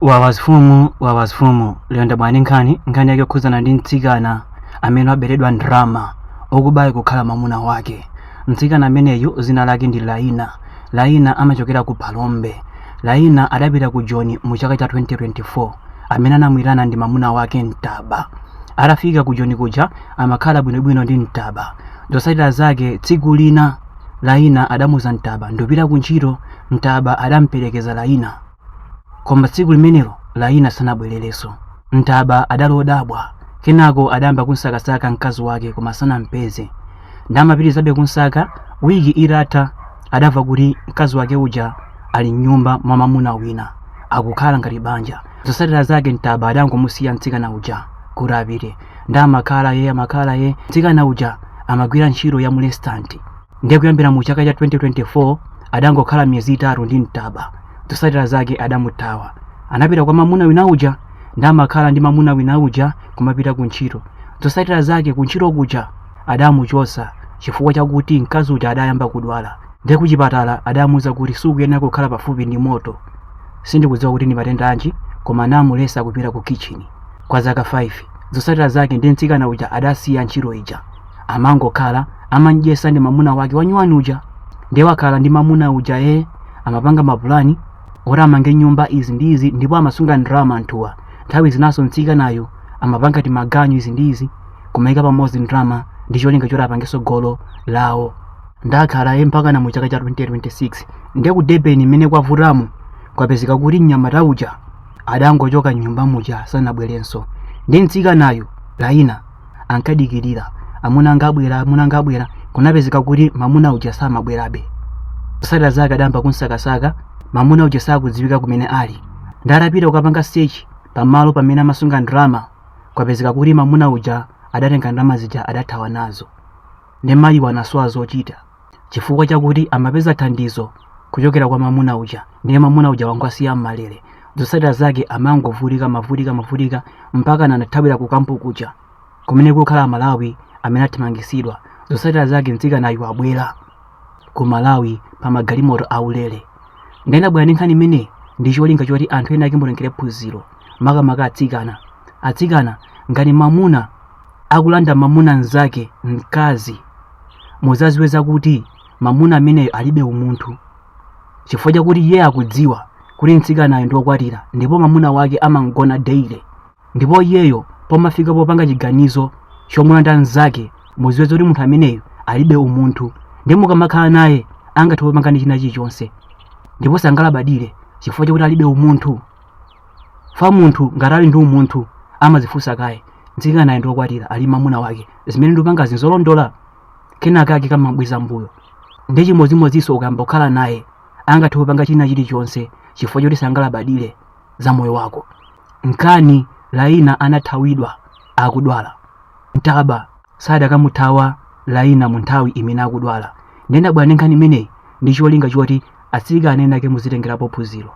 Wawazifumu lero ndabwera nkhani yake yokhuzana ndi mtsikana amene waberedwa ndrama okubayi kukhala mwamuna wake. Mtsikana ameneyu zina lake ndi Laina amachokera ku Palombe. Laina adapita ku Joni mu chaka cha 2024 amene anamwirana ndi mwamuna wake Ntaba. Atafika ku Joni kuja amakhala bwinobwino ndi Ntaba. Zotsatira zake tsiku lina Laina adamuza Ntaba ndopita ku ntchito. Ntaba adamperekeza Laina, koma tsiku limenelo Laina sanabwererenso. Ntaba adalodabwa, kenako adayamba kunsakasaka mkazi wake koma sanampeze. Ndamapitirizabe kunsaka. Wiki itatha adamva kuti mkazi wake uja ali m'nyumba mwa mwamuna wina akukhala ngati banja. Zotsatira zake Ntaba adangomusiya mtsikana uja kuti apite. Amakhala ye mtsikana uja amagwira ntchito ya mu restaurant. Ndiye kuyambira mu chaka cha 2024 adangokhala miyezi itatu ndi Ntaba. Zotsatira zake adamuthawa, anapita kwa mwamuna wina uja. Amakhala ndi mwamuna wina uja kumapita ku ntchito. Zotsatira zake ku ntchito kuja adamuchosa chifukwa chakuti mkazi uja adayamba kudwala. Ndiye ku chipatala adamuza kuti sukuyenera kukhala pafupi ndi moto. Sindikudziwa kuti ndi matenda anji, koma anamulesa kupita ku kitchen kwa zaka 5. Zotsatira zake ndi mtsikana uja adasiya ntchito ija, amangokhala amanjesa ndi mwamuna wake wanyuwani uja. Ndiye wakhala ndi mwamuna uja amapanga mapulani ora amange nyumba izi ndi izi, ndipo amasunga ndrama anthuwa. Nthawi zinaso mtsikanayo amapanga timaganyu izi ndi izi kumayika pamodzi ndrama ndi cholinga choti apangenso golo lawo. Ndakhala mpaka na mu chaka cha 2026. Ndiye ku Durban imene kwavutamo kwapezeka kuti mnyamata uja adangochoka nyumba muja sanabwerenso. Ndi mtsikanayo Laina ankadikirira amuna angabwera kunapezeka kuti mwamuna uja samabwerabe. Zotsatira zake adayamba kunsakasaka. Mwamuna uja sakudziwika kumene ali. Ndapita kukapanga search pamalo pamene amasunga ndrama, kwapezeka kuti mwamuna uja adatenga ndrama zija adathawa nazo. Ndi mayi wanasowa zochita chifukwa chakuti amapeza thandizo kuchokera kwa mwamuna uja, ndiye mwamuna uja wangwasiya mmalere. Zotsatira zake amavutika mpaka anathawira ku kampu kuja kumene kukhala Malawi amene athamangisidwa. Zotsatira zake mtsikanayo abwera ku Malawi pa magalimoto aulere. Ndabwera ndi nkhani imene ndi cholinga choti anthu ena akimbolengere phunziro makamaka atsikana ngati mwamuna akulanda mwamuna nzake mkazi, muzaziweza kuti mwamuna ameneyo alibe umunthu, chifukwa chakuti iye akudziwa kuti mtsikanayo ndi wokwatira ndipo mwamuna wake amangona daily. Ndipo iyeyo pomafika popanga chiganizo chomulanda nzake, muziweza kuti munthu ameneyo alibe umunthu, ndi mukamakhala naye angathe kupanga ndi china chilichonse ndipo sangalabadire chifukwa chakuti alibe umunthu. Fa munthu ngati ali ndi umunthu amazifunsa kaye mtsikanayo ndi wokwatira ali mwamuna wake, zimene ndipanga zinzolondola, kenaka ake kamabweza mbuyo. Ndi chimodzimodzinso ukambokhala naye angathe kupanga china chilichonse chifukwa choti sangalabadire za moyo wako. Nkhani Laina anathawidwa akudwala. Ntaba sadakamuthawa Laina mu nthawi imene akudwala. Ndabwera ndi nkhani imeneyi ndi cholinga choti atsikana ena ake muzitengerapo phunziro.